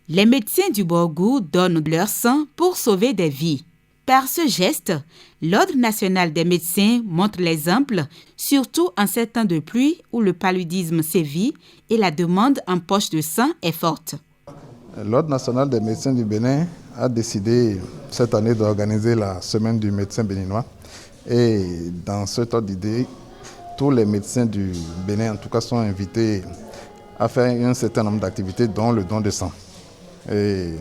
Les médecins du Borgou donnent leur sang pour sauver des vies. Par ce geste, l'Ordre national des médecins montre l'exemple, surtout en ces temps de pluie où le paludisme sévit et la demande en poche de sang est forte. L'Ordre national des médecins du Bénin a décidé cette année d'organiser la semaine du médecin béninois. Et dans cet ordre d'idée, tous les médecins du Bénin, en tout cas, sont invités à faire un certain nombre d'activités, dont le don de sang. Et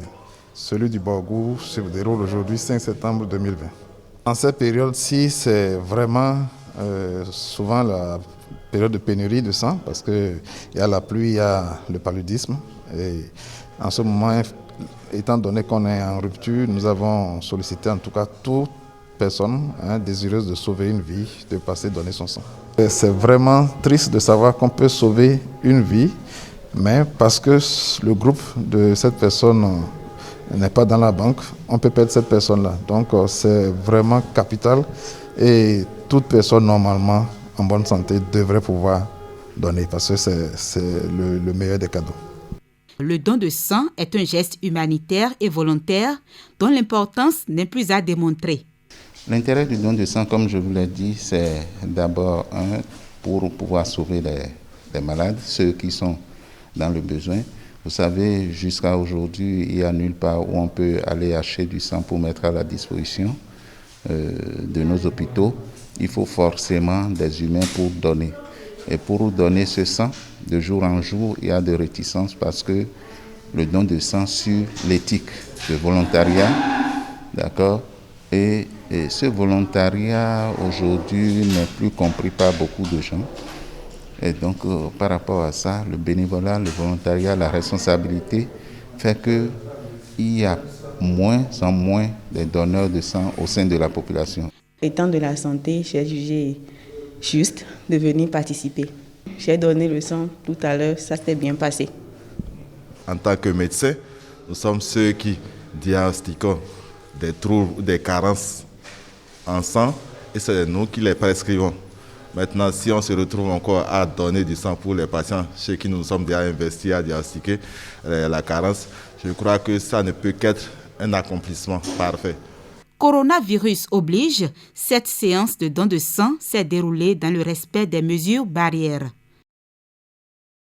celui du Borgou se déroule aujourd'hui, 5 septembre 2020. En cette période-ci, c'est vraiment souvent la période de pénurie de sang, parce qu'il y a la pluie, il y a le paludisme. Et en ce moment, étant donné qu'on est en rupture, nous avons sollicité en tout cas toute personne désireuse de sauver une vie, de passer donner son sang. C'est vraiment triste de savoir qu'on peut sauver une vie, mais parce que le groupe de cette personne n'est pas dans la banque, on peut perdre cette personne-là. Donc c'est vraiment capital et toute personne normalement en bonne santé devrait pouvoir donner parce que c'est le meilleur des cadeaux. Le don de sang est un geste humanitaire et volontaire dont l'importance n'est plus à démontrer. L'intérêt du don de sang, comme je vous l'ai dit, c'est d'abord pour pouvoir sauver les malades, ceux qui sont dans le besoin. Vous savez, jusqu'à aujourd'hui, il n'y a nulle part où on peut aller acheter du sang pour mettre à la disposition de nos hôpitaux. Il faut forcément des humains pour donner. Et pour donner ce sang, de jour en jour, il y a des réticences parce que le don de sang sur l'éthique, le volontariat, d'accord, et ce volontariat aujourd'hui n'est plus compris par beaucoup de gens. Et donc, par rapport à ça, le bénévolat, le volontariat, la responsabilité fait qu'il y a moins en moins de donneurs de sang au sein de la population. Étant de la santé, j'ai jugé juste de venir participer. J'ai donné le sang tout à l'heure, ça s'est bien passé. En tant que médecin, nous sommes ceux qui diagnostiquons des troubles ou des carences en sang et c'est nous qui les prescrivons. Maintenant, si on se retrouve encore à donner du sang pour les patients chez qui nous sommes déjà investis à diagnostiquer la carence, je crois que ça ne peut qu'être un accomplissement parfait. Coronavirus oblige, cette séance de don de sang s'est déroulée dans le respect des mesures barrières.